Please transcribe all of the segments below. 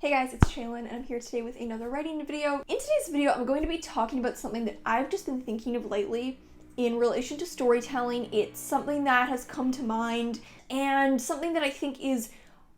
Hey guys, it's Shaylin and I'm here today with another writing video. In today's video, I'm going to be talking about something that I've just been thinking of lately in relation to storytelling. It's something that has come to mind and something that I think is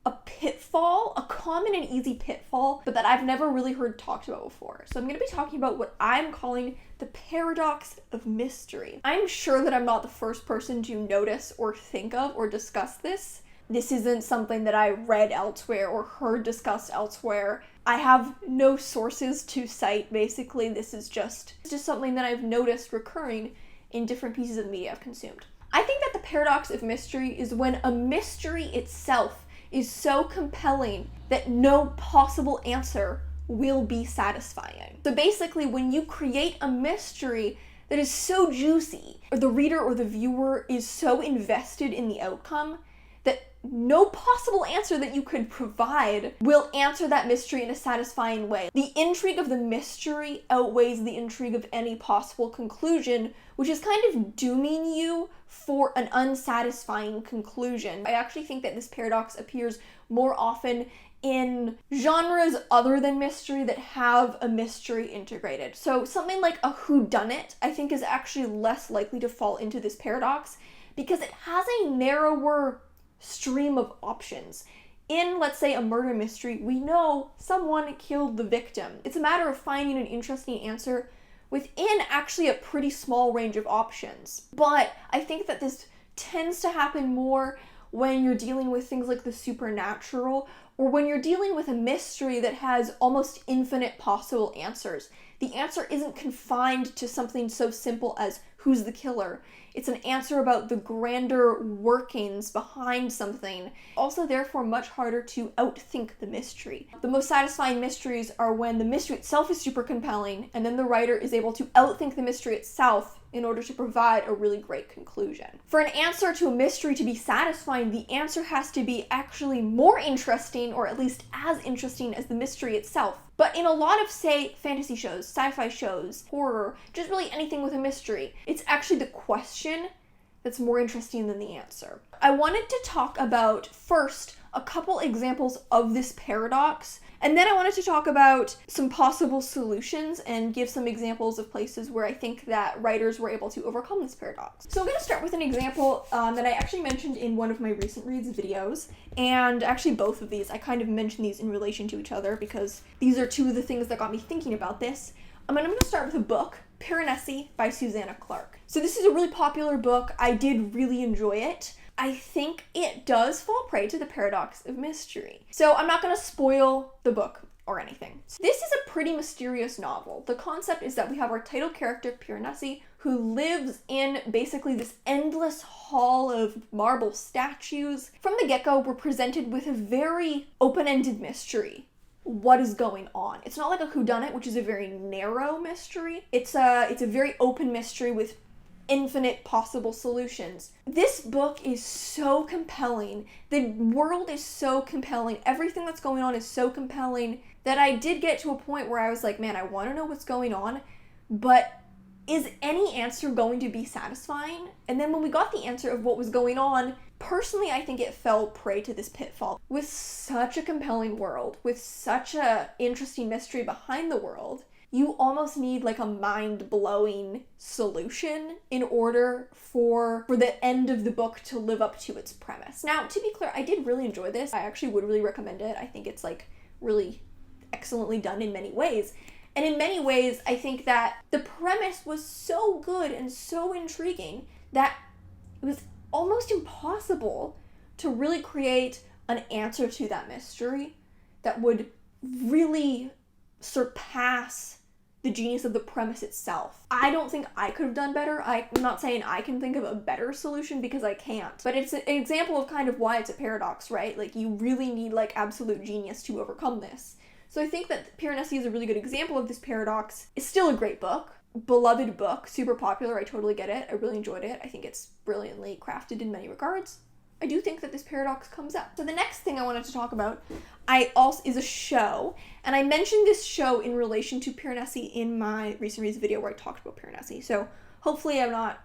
a pitfall, a common and easy pitfall, but that I've never really heard talked about before. So I'm going to be talking about what I'm calling the paradox of mystery. I'm sure that I'm not the first person to notice or think of or discuss this. This isn't something that I read elsewhere or heard discussed elsewhere. I have no sources to cite, basically. This is just something that I've noticed recurring in different pieces of media I've consumed. I think that the paradox of mystery is when a mystery itself is so compelling that no possible answer will be satisfying. So basically, when you create a mystery that is so juicy, or the reader or the viewer is so invested in the outcome, that no possible answer that you could provide will answer that mystery in a satisfying way. The intrigue of the mystery outweighs the intrigue of any possible conclusion, which is kind of dooming you for an unsatisfying conclusion. I actually think that this paradox appears more often in genres other than mystery that have a mystery integrated. So something like a whodunit, I think, is actually less likely to fall into this paradox because it has a narrower stream of options. In, let's say, a murder mystery, we know someone killed the victim. It's a matter of finding an interesting answer within actually a pretty small range of options. But I think that this tends to happen more when you're dealing with things like the supernatural, or when you're dealing with a mystery that has almost infinite possible answers. The answer isn't confined to something so simple as who's the killer. It's an answer about the grander workings behind something. Also, therefore, much harder to outthink the mystery. The most satisfying mysteries are when the mystery itself is super compelling, and then the writer is able to outthink the mystery itself in order to provide a really great conclusion. For an answer to a mystery to be satisfying, the answer has to be actually more interesting, or at least as interesting as the mystery itself. But in a lot of, say, fantasy shows, sci-fi shows, horror, just really anything with a mystery, it's actually the question that's more interesting than the answer. I wanted to talk about, first, a couple examples of this paradox, and then I wanted to talk about some possible solutions and give some examples of places where I think that writers were able to overcome this paradox. So I'm going to start with an example that I actually mentioned in one of my recent reads videos, and actually both of these, I kind of mentioned these in relation to each other because these are two of the things that got me thinking about this. I'm going to start with a book, Piranesi by Susanna Clarke. So this is a really popular book. I did really enjoy it. I think it does fall prey to the paradox of mystery. So I'm not going to spoil the book or anything. So this is a pretty mysterious novel. The concept is that we have our title character, Piranesi, who lives in basically this endless hall of marble statues. From the get-go, we're presented with a very open-ended mystery. What is going on? It's not like a whodunit, which is a very narrow mystery. It's a very open mystery with infinite possible solutions. This book is so compelling. The world is so compelling. Everything that's going on is so compelling that I did get to a point where I was like, man, I want to know what's going on, but is any answer going to be satisfying? And then when we got the answer of what was going on, personally, I think it fell prey to this pitfall. With such a compelling world, with such a interesting mystery behind the world, you almost need like a mind-blowing solution in order for the end of the book to live up to its premise. Now, to be clear, I did really enjoy this. I actually would really recommend it. I think it's like really excellently done in many ways. And in many ways, I think that the premise was so good and so intriguing that it was almost impossible to really create an answer to that mystery that would really surpass the genius of the premise itself. I don't think I could have done better. I'm not saying I can think of a better solution because I can't, but it's an example of kind of why it's a paradox, right? Like you really need like absolute genius to overcome this. So I think that Piranesi is a really good example of this paradox. It's still a great book, beloved book, super popular. I totally get it. I really enjoyed it. I think it's brilliantly crafted in many regards. I do think that this paradox comes up. So the next thing I wanted to talk about is a show, and I mentioned this show in relation to Piranesi in my recent reads video where I talked about Piranesi. So Hopefully I'm not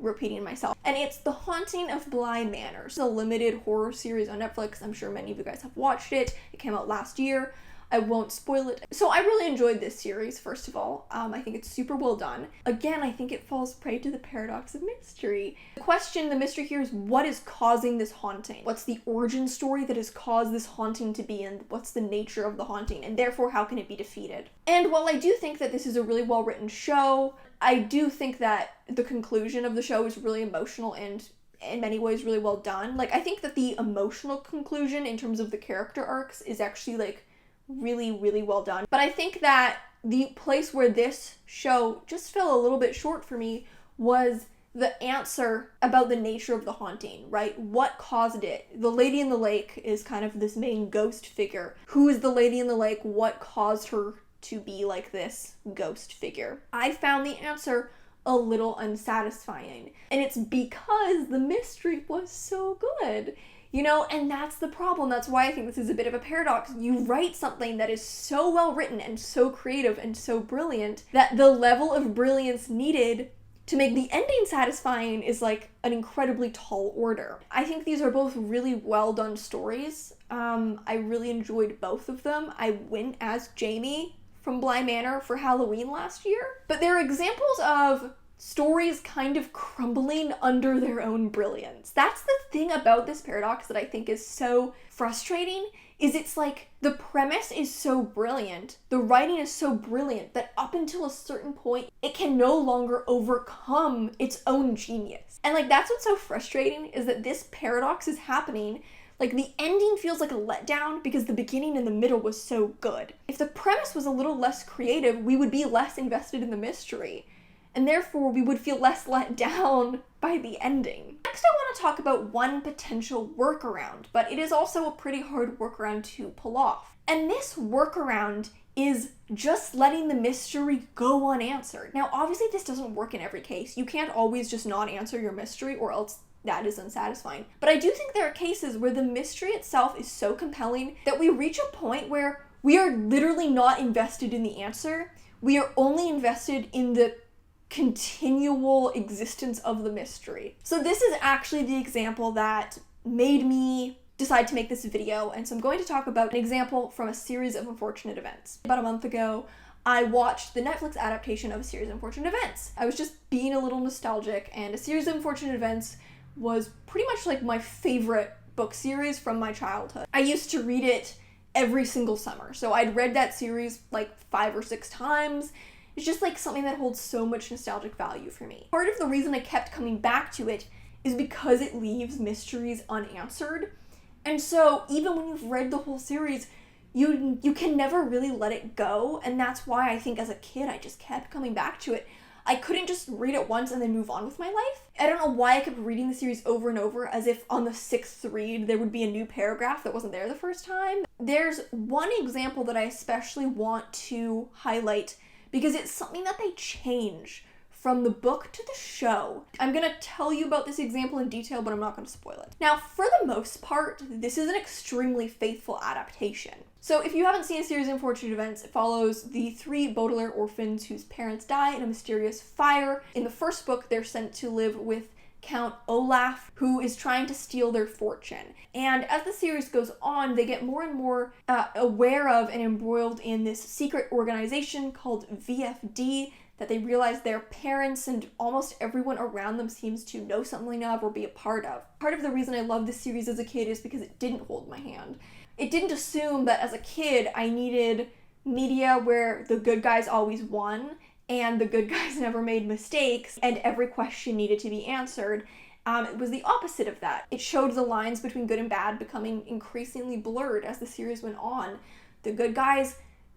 repeating myself. And it's The Haunting of Bly Manor. It's a limited horror series on Netflix. I'm sure many of you guys have watched it. It came out last year. I won't spoil it. So I really enjoyed this series, first of all. I think it's super well done. Again, I think it falls prey to the paradox of mystery. The mystery here is, what is causing this haunting? What's the origin story that has caused this haunting to be, and what's the nature of the haunting? And therefore, how can it be defeated? And while I do think that this is a really well-written show, I do think that the conclusion of the show is really emotional and in many ways really well done. Like, I think that the emotional conclusion in terms of the character arcs is actually like really, really well done. But I think that the place where this show just fell a little bit short for me was the answer about the nature of the haunting, right? What caused it? The lady in the lake is kind of this main ghost figure. Who is the lady in the lake? What caused her to be like this ghost figure? I found the answer a little unsatisfying. And it's because the mystery was so good. You know, and that's the problem. That's why I think this is a bit of a paradox. You write something that is so well written and so creative and so brilliant that the level of brilliance needed to make the ending satisfying is like an incredibly tall order. I think these are both really well done stories. I really enjoyed both of them. I went as Jamie from Bly Manor for Halloween last year. But they're examples of stories kind of crumbling under their own brilliance. That's the thing about this paradox that I think is so frustrating, is it's like the premise is so brilliant, the writing is so brilliant that up until a certain point, it can no longer overcome its own genius. And like, that's what's so frustrating, is that this paradox is happening. Like, the ending feels like a letdown because the beginning and the middle was so good. If the premise was a little less creative, we would be less invested in the mystery. And therefore, we would feel less let down by the ending. Next, I want to talk about one potential workaround, but it is also a pretty hard workaround to pull off. And this workaround is just letting the mystery go unanswered. Now, obviously, this doesn't work in every case. You can't always just not answer your mystery, or else that is unsatisfying. But I do think there are cases where the mystery itself is so compelling that we reach a point where we are literally not invested in the answer. We are only invested in the continual existence of the mystery. So this is actually the example that made me decide to make this video, and so I'm going to talk about an example from a series of unfortunate events. About a month ago, I watched the Netflix adaptation of A Series of Unfortunate Events. I was just being a little nostalgic, and A Series of Unfortunate Events was pretty much like my favorite book series from my childhood. I used to read it every single summer, so I'd read that series like 5 or 6 times. It's just like something that holds so much nostalgic value for me. Part of the reason I kept coming back to it is because it leaves mysteries unanswered. And so even when you've read the whole series, you can never really let it go. And that's why I think as a kid, I just kept coming back to it. I couldn't just read it once and then move on with my life. I don't know why I kept reading the series over and over, as if on the 6th read there would be a new paragraph that wasn't there the first time. There's one example that I especially want to highlight because it's something that they change from the book to the show. I'm gonna tell you about this example in detail, but I'm not gonna spoil it. Now, for the most part, this is an extremely faithful adaptation. So if you haven't seen A Series of Unfortunate Events, it follows the 3 Baudelaire orphans whose parents die in a mysterious fire. In the first book, they're sent to live with Count Olaf, who is trying to steal their fortune. And as the series goes on, they get more and more aware of and embroiled in this secret organization called VFD that they realize their parents and almost everyone around them seems to know something of or be a part of. Part of the reason I loved this series as a kid is because it didn't hold my hand. It didn't assume that as a kid I needed media where the good guys always won and the good guys never made mistakes, and every question needed to be answered. It was the opposite of that. It showed the lines between good and bad becoming increasingly blurred as the series went on. The good guys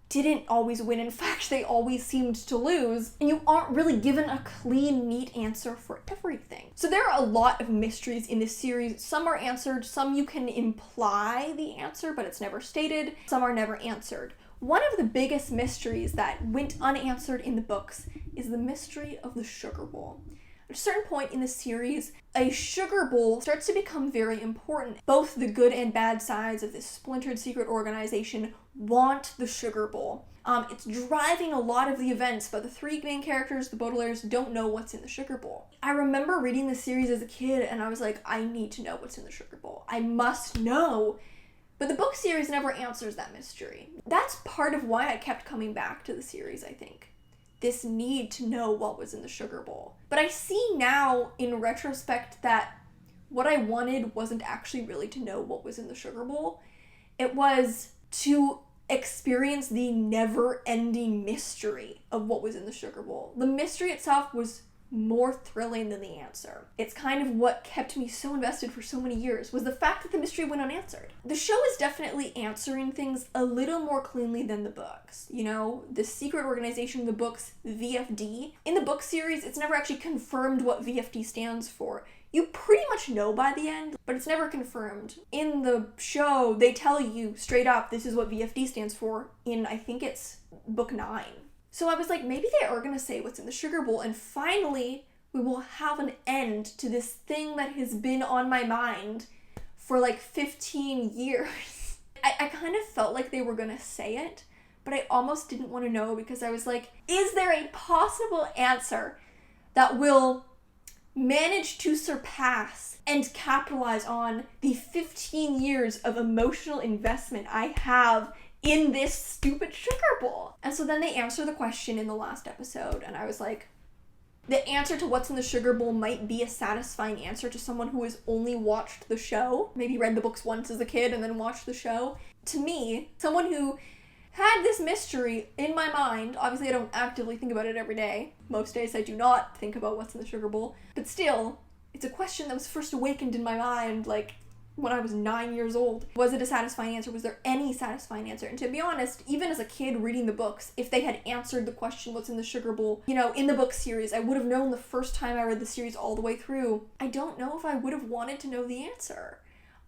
didn't always win. In fact, they always seemed to lose, and you aren't really given a clean, neat answer for everything. So there are a lot of mysteries in this series. Some are answered, some you can imply the answer, but it's never stated. Some are never answered. One of the biggest mysteries that went unanswered in the books is the mystery of the sugar bowl. At a certain point in the series, a sugar bowl starts to become very important. Both the good and bad sides of this splintered secret organization want the sugar bowl. It's driving a lot of the events, but the three main characters, the Baudelaires, don't know what's in the sugar bowl. I remember reading this series as a kid, and I was like, I need to know what's in the sugar bowl. I must know. But the book series never answers that mystery. That's part of why I kept coming back to the series, I think. This need to know what was in the sugar bowl. But I see now, in retrospect, that what I wanted wasn't actually really to know what was in the sugar bowl. It was to experience the never-ending mystery of what was in the sugar bowl. The mystery itself was more thrilling than the answer. It's kind of what kept me so invested for so many years, was the fact that the mystery went unanswered. The show is definitely answering things a little more cleanly than the books. You know, the secret organization in the books, VFD. In the book series, it's never actually confirmed what VFD stands for. You pretty much know by the end, but it's never confirmed. In the show, they tell you straight up, this is what VFD stands for in, I think it's book 9. So I was like, maybe they are gonna say what's in the sugar bowl, and finally we will have an end to this thing that has been on my mind for like 15 years. I kind of felt like they were gonna say it, but I almost didn't want to know because I was like, is there a possible answer that will manage to surpass and capitalize on the 15 years of emotional investment I have in this stupid sugar bowl? And so then they answer the question in the last episode, and I was like, the answer to what's in the sugar bowl might be a satisfying answer to someone who has only watched the show, maybe read the books once as a kid and then watched the show. To me, someone who had this mystery in my mind, obviously I don't actively think about it every day. Most days I do not think about what's in the sugar bowl, but still, it's a question that was first awakened in my mind, like, when I was 9 years old. Was it a satisfying answer? Was there any satisfying answer? And to be honest, even as a kid reading the books, if they had answered the question, what's in the sugar bowl, you know, in the book series, I would have known the first time I read the series all the way through. I don't know if I would have wanted to know the answer.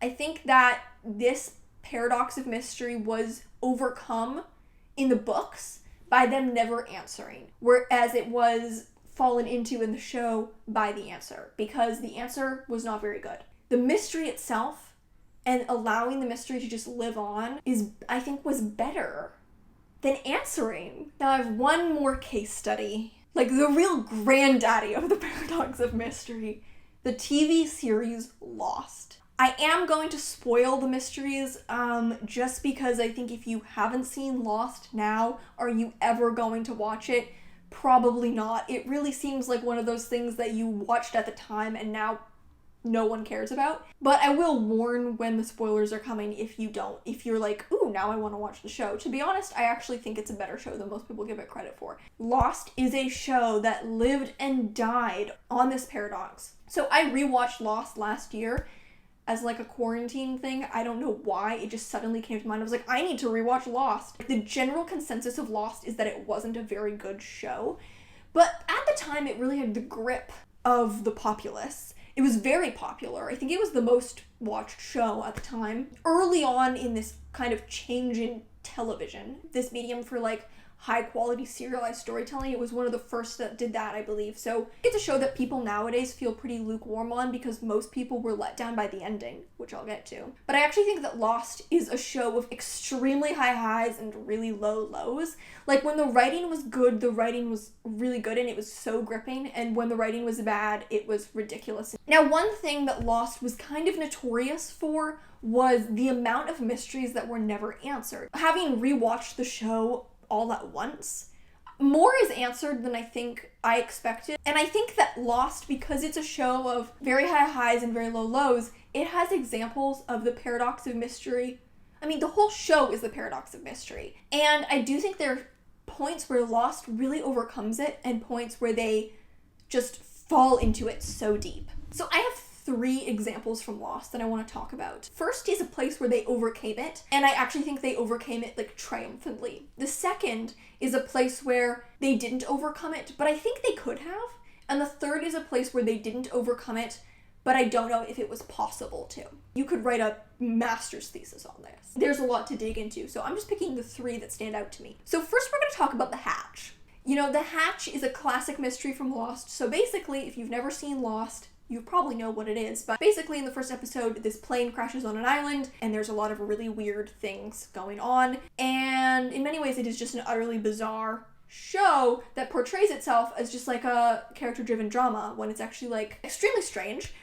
I think that this paradox of mystery was overcome in the books by them never answering, whereas it was fallen into in the show by the answer, because the answer was not very good. The mystery itself and allowing the mystery to just live on I think, was better than answering. Now I have one more case study, like the real granddaddy of the paradox of mystery, the TV series Lost. I am going to spoil the mysteries just because I think if you haven't seen Lost now, are you ever going to watch it? Probably not. It really seems like one of those things that you watched at the time and now no one cares about. But I will warn when the spoilers are coming if you don't. If you're like, ooh, now I want to watch the show. To be honest, I actually think it's a better show than most people give it credit for. Lost is a show that lived and died on this paradox. So I rewatched Lost last year as like a quarantine thing. I don't know why, it just suddenly came to mind. I was like, I need to rewatch Lost. The general consensus of Lost is that it wasn't a very good show, but at the time it really had the grip of the populace. It was very popular. I think it was the most watched show at the time. Early on in this kind of change in television, this medium for like high quality serialized storytelling, it was one of the first that did that, I believe. So it's a show that people nowadays feel pretty lukewarm on because most people were let down by the ending, which I'll get to. But I actually think that Lost is a show of extremely high highs and really low lows. Like when the writing was good, the writing was really good and it was so gripping, and when the writing was bad, it was ridiculous. Now, one thing that Lost was kind of notorious for was the amount of mysteries that were never answered. Having rewatched the show all at once, more is answered than I think I expected. And I think that Lost, because it's a show of very high highs and very low lows, it has examples of the paradox of mystery. I mean, the whole show is the paradox of mystery. And I do think there are points where Lost really overcomes it and points where they just fall into it so deep. So I have 3 examples from Lost that I want to talk about. First is a place where they overcame it, and I actually think they overcame it like triumphantly. The second is a place where they didn't overcome it, but I think they could have. And the third is a place where they didn't overcome it, but I don't know if it was possible to. You could write a master's thesis on this. There's a lot to dig into, so I'm just picking the 3 that stand out to me. So first we're going to talk about the hatch. You know, the hatch is a classic mystery from Lost. So basically, if you've never seen Lost, you probably know what it is, but basically in the first episode, this plane crashes on an island, and there's a lot of really weird things going on, and in many ways it is just an utterly bizarre show that portrays itself as just like a character-driven drama, when it's actually like extremely strange.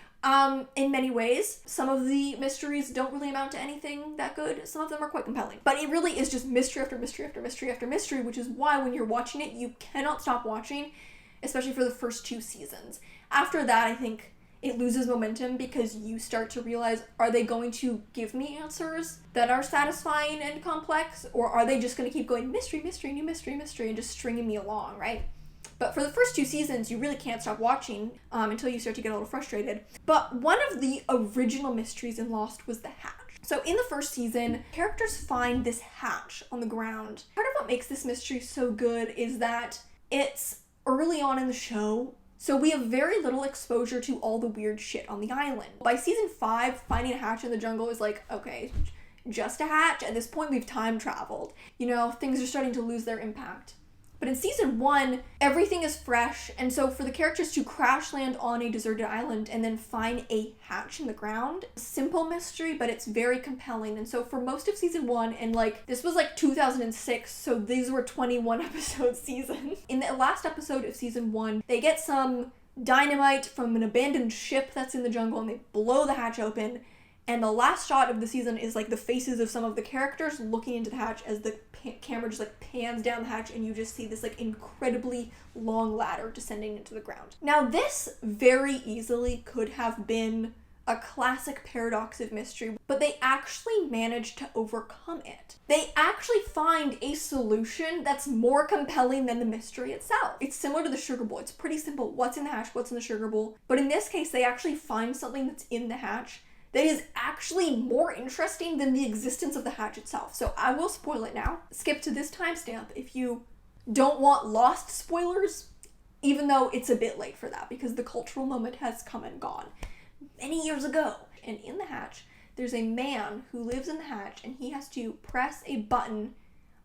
In many ways, some of the mysteries don't really amount to anything that good. Some of them are quite compelling. But it really is just mystery after mystery after mystery after mystery, which is why when you're watching it, you cannot stop watching, especially for the first 2 seasons. After that, I think it loses momentum because you start to realize, are they going to give me answers that are satisfying and complex, or are they just going to keep going mystery, mystery, new mystery, mystery, and just stringing me along, right? But for the first 2 seasons, you really can't stop watching until you start to get a little frustrated. But one of the original mysteries in Lost was the hatch. So in the first season, characters find this hatch on the ground. Part of what makes this mystery so good is that it's early on in the show, so we have very little exposure to all the weird shit on the island. By season 5, finding a hatch in the jungle is like, okay, just a hatch? At this point, we've time traveled. You know, things are starting to lose their impact. But in season 1, everything is fresh, and so for the characters to crash land on a deserted island and then find a hatch in the ground, simple mystery, but it's very compelling. And so for most of season 1, and like, this was like 2006, so these were 21 episode seasons. In the last episode of season 1, they get some dynamite from an abandoned ship that's in the jungle, and they blow the hatch open. And the last shot of the season is like the faces of some of the characters looking into the hatch as the camera just like pans down the hatch, and you just see this like incredibly long ladder descending into the ground. Now this very easily could have been a classic paradox of mystery, but they actually managed to overcome it. They actually find a solution that's more compelling than the mystery itself. It's similar to the sugar bowl. It's pretty simple. What's in the hatch? What's in the sugar bowl? But in this case, they actually find something that's in the hatch that is actually more interesting than the existence of the hatch itself. So I will spoil it now. Skip to this timestamp if you don't want Lost spoilers, even though it's a bit late for that because the cultural moment has come and gone many years ago. And in the hatch, there's a man who lives in the hatch, and he has to press a button,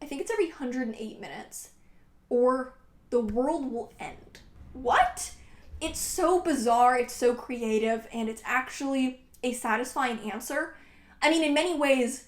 I think it's every 108 minutes, or the world will end. What? It's so bizarre, it's so creative, and it's actually a satisfying answer. I mean, in many ways,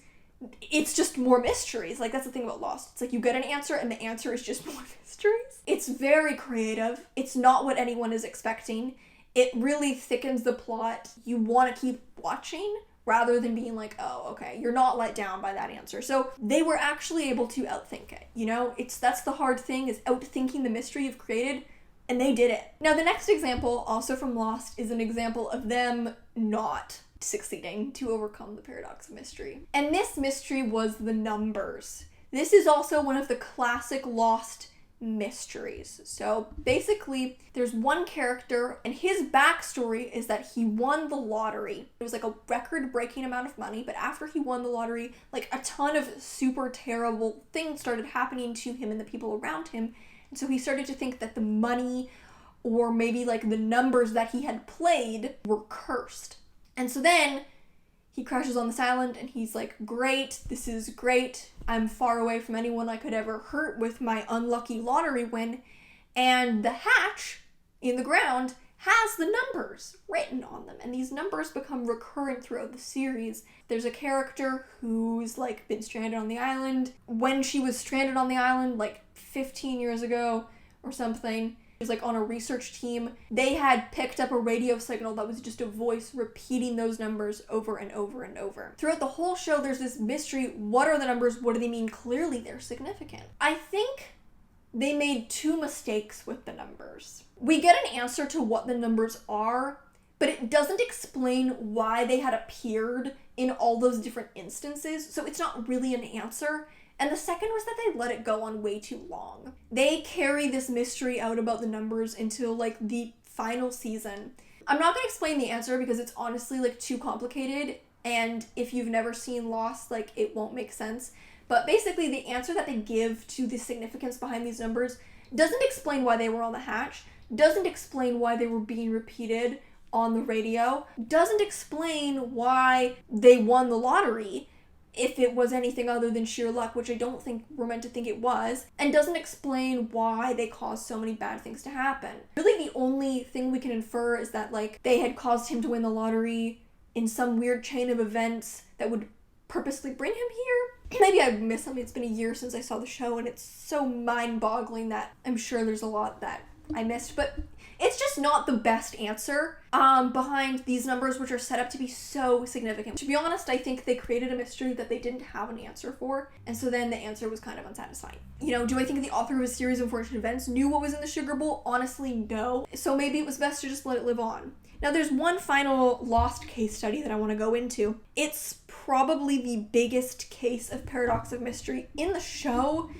it's just more mysteries. Like, that's the thing about Lost. It's like you get an answer, and the answer is just more mysteries. It's very creative. It's not what anyone is expecting. It really thickens the plot. You want to keep watching rather than being like, oh, okay, you're not let down by that answer. So they were actually able to outthink it. You know, that's the hard thing, is outthinking the mystery you've created. And they did it. Now, the next example, also from Lost, is an example of them not succeeding to overcome the paradox of mystery. And this mystery was the numbers. This is also one of the classic Lost mysteries. So basically, there's one character, and his backstory is that he won the lottery. It was like a record-breaking amount of money, but after he won the lottery, like a ton of super terrible things started happening to him and the people around him. And so he started to think that the money, or maybe like the numbers that he had played, were cursed. And so then he crashes on this island, and he's like, great, this is great. I'm far away from anyone I could ever hurt with my unlucky lottery win. And the hatch in the ground has the numbers written on them, and these numbers become recurrent throughout the series. There's a character who's like been stranded on the island. When she was stranded on the island, like 15 years ago or something, was like on a research team. They had picked up a radio signal that was just a voice repeating those numbers over and over and over. Throughout the whole show, there's this mystery. What are the numbers? What do they mean? Clearly, they're significant. I think they made 2 mistakes with the numbers. We get an answer to what the numbers are, but it doesn't explain why they had appeared in all those different instances, so it's not really an answer. And the second was that they let it go on way too long. They carry this mystery out about the numbers until like the final season. I'm not gonna explain the answer because it's honestly like too complicated, and if you've never seen Lost, like it won't make sense. But basically the answer that they give to the significance behind these numbers doesn't explain why they were on the hatch, doesn't explain why they were being repeated on the radio, doesn't explain why they won the lottery. if it was anything other than sheer luck, which I don't think we're meant to think it was, and doesn't explain why they caused so many bad things to happen. Really, the only thing we can infer is that, like, they had caused him to win the lottery in some weird chain of events that would purposely bring him here. Maybe I missed something. It's been a year since I saw the show, and it's so mind-boggling that I'm sure there's a lot that I missed, but it's just not the best answer behind these numbers, which are set up to be so significant. To be honest, I think they created a mystery that they didn't have an answer for, and so then the answer was kind of unsatisfying. You know, do I think the author of a series of unfortunate events knew what was in the sugar bowl? Honestly, no. So maybe it was best to just let it live on. Now, there's one final lost case study that I want to go into. It's probably the biggest case of paradox of mystery in the show,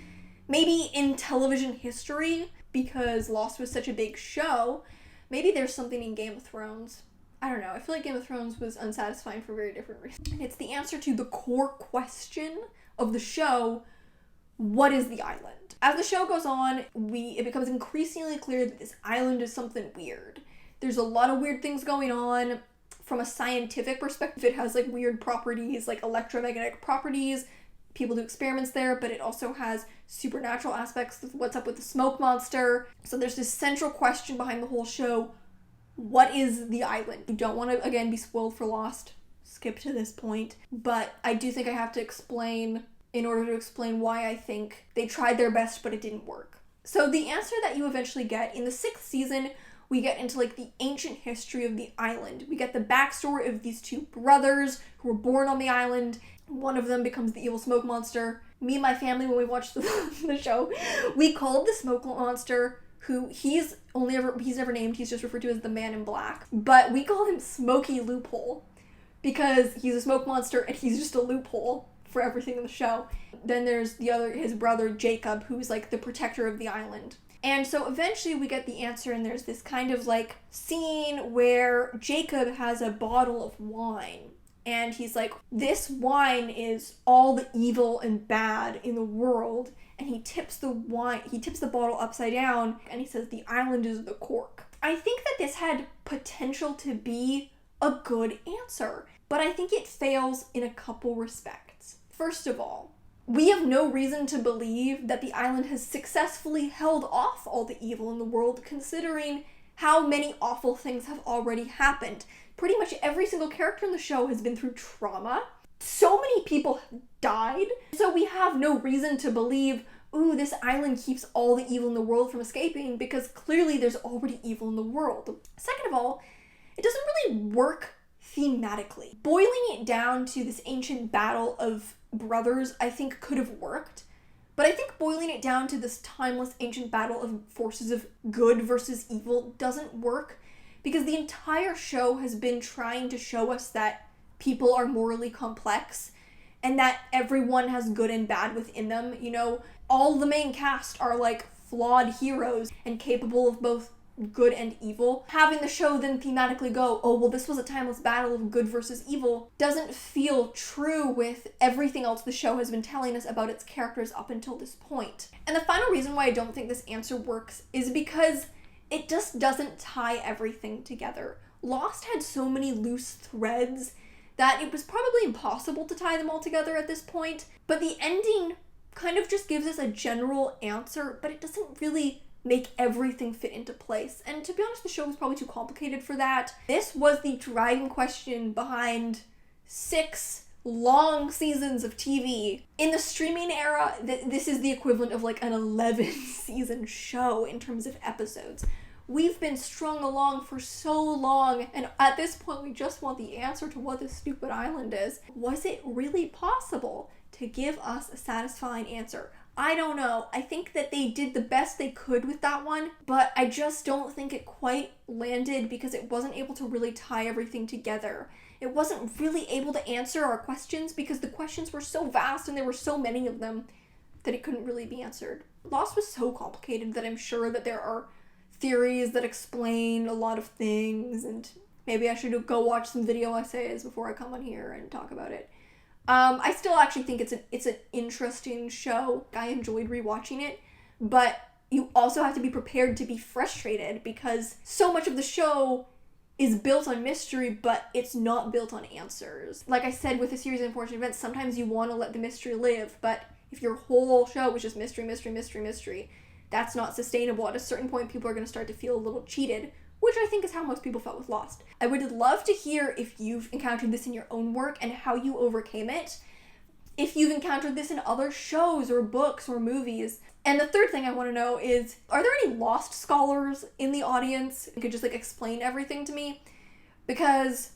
maybe in television history, because Lost was such a big show. Maybe there's something in Game of Thrones. I don't know. I feel like Game of Thrones was unsatisfying for very different reasons. It's the answer to the core question of the show: what is the island? As the show goes on, it becomes increasingly clear that this island is something weird. There's a lot of weird things going on. From a scientific perspective, it has like weird properties, like electromagnetic properties. People do experiments there, but it also has supernatural aspects of what's up with the smoke monster. So there's this central question behind the whole show: what is the island? You don't want to, again, be spoiled for Lost. Skip to this point. But I do think I have to explain, in order to explain why I think they tried their best, but it didn't work. So the answer that you eventually get in the 6th season, we get into like the ancient history of the island. We get the backstory of these two brothers who were born on the island. One of them becomes the evil smoke monster. Me and my family, when we watched the show, we called the smoke monster, who he's never named, he's just referred to as the Man in Black. But we call him Smokey Loophole because he's a smoke monster and he's just a loophole for everything in the show. Then there's his brother Jacob, who's like the protector of the island. And so eventually we get the answer, and there's this kind of like scene where Jacob has a bottle of wine. And he's like, this wine is all the evil and bad in the world. And he tips the bottle upside down, and he says the island is the cork. I think that this had potential to be a good answer, but I think it fails in a couple respects. First of all, we have no reason to believe that the island has successfully held off all the evil in the world, considering how many awful things have already happened. Pretty much every single character in the show has been through trauma. So many people have died. So we have no reason to believe, ooh, this island keeps all the evil in the world from escaping, because clearly there's already evil in the world. Second of all, it doesn't really work thematically. Boiling it down to this ancient battle of brothers, I think could have worked. But I think boiling it down to this timeless ancient battle of forces of good versus evil doesn't work, because the entire show has been trying to show us that people are morally complex and that everyone has good and bad within them. You know, all the main cast are like flawed heroes and capable of both good and evil. Having the show then thematically go, oh, well, this was a timeless battle of good versus evil, doesn't feel true with everything else the show has been telling us about its characters up until this point. And the final reason why I don't think this answer works is because it just doesn't tie everything together. Lost had so many loose threads that it was probably impossible to tie them all together at this point, but the ending kind of just gives us a general answer, but it doesn't really make everything fit into place. And to be honest, the show was probably too complicated for that. This was the driving question behind 6 long seasons of TV. In the streaming era, this is the equivalent of like an 11-season show in terms of episodes. We've been strung along for so long, and at this point we just want the answer to what this stupid island is. Was it really possible to give us a satisfying answer? I don't know. I think that they did the best they could with that one, but I just don't think it quite landed because it wasn't able to really tie everything together. It wasn't really able to answer our questions because the questions were so vast and there were so many of them that it couldn't really be answered. Lost was so complicated that I'm sure that there are theories that explain a lot of things, and maybe I should go watch some video essays before I come on here and talk about it. I still actually think it's an interesting show. I enjoyed rewatching it, but you also have to be prepared to be frustrated because so much of the show is built on mystery, but it's not built on answers. Like I said with a series of unfortunate events, sometimes you want to let the mystery live, but if your whole show was just mystery, mystery, mystery, mystery, that's not sustainable. At a certain point, people are going to start to feel a little cheated, which I think is how most people felt with Lost. I would love to hear if you've encountered this in your own work and how you overcame it. If you've encountered this in other shows or books or movies. And the third thing I want to know is, are there any Lost scholars in the audience who could just explain everything to me? Because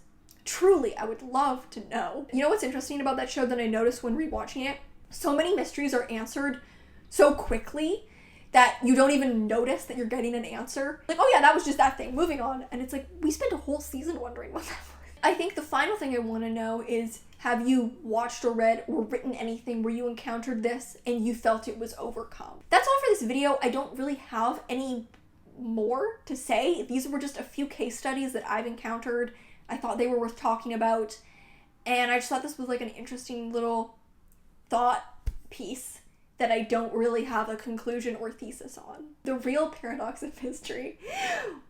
truly, I would love to know. You know what's interesting about that show that I noticed when rewatching it? So many mysteries are answered so quickly that you don't even notice that you're getting an answer. Like, oh yeah, that was just that thing, moving on. And it's like, we spent a whole season wondering what that was. I think the final thing I want to know is, have you watched or read or written anything where you encountered this and you felt it was overcome? That's all for this video. I don't really have any more to say. These were just a few case studies that I've encountered. I thought they were worth talking about. And I just thought this was an interesting little thought piece that I don't really have a conclusion or thesis on. The real paradox of history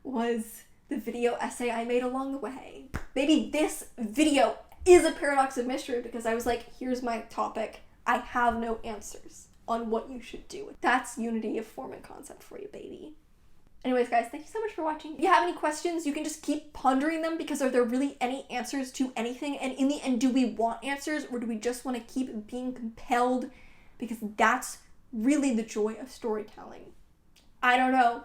was the video essay I made along the way. Maybe this video is a paradox of mystery because I was like, here's my topic. I have no answers on what you should do. That's unity of form and concept for you, baby. Anyways, guys, thank you so much for watching. If you have any questions, you can just keep pondering them, because are there really any answers to anything? And in the end, do we want answers, or do we just want to keep being compelled? Because that's really the joy of storytelling. I don't know.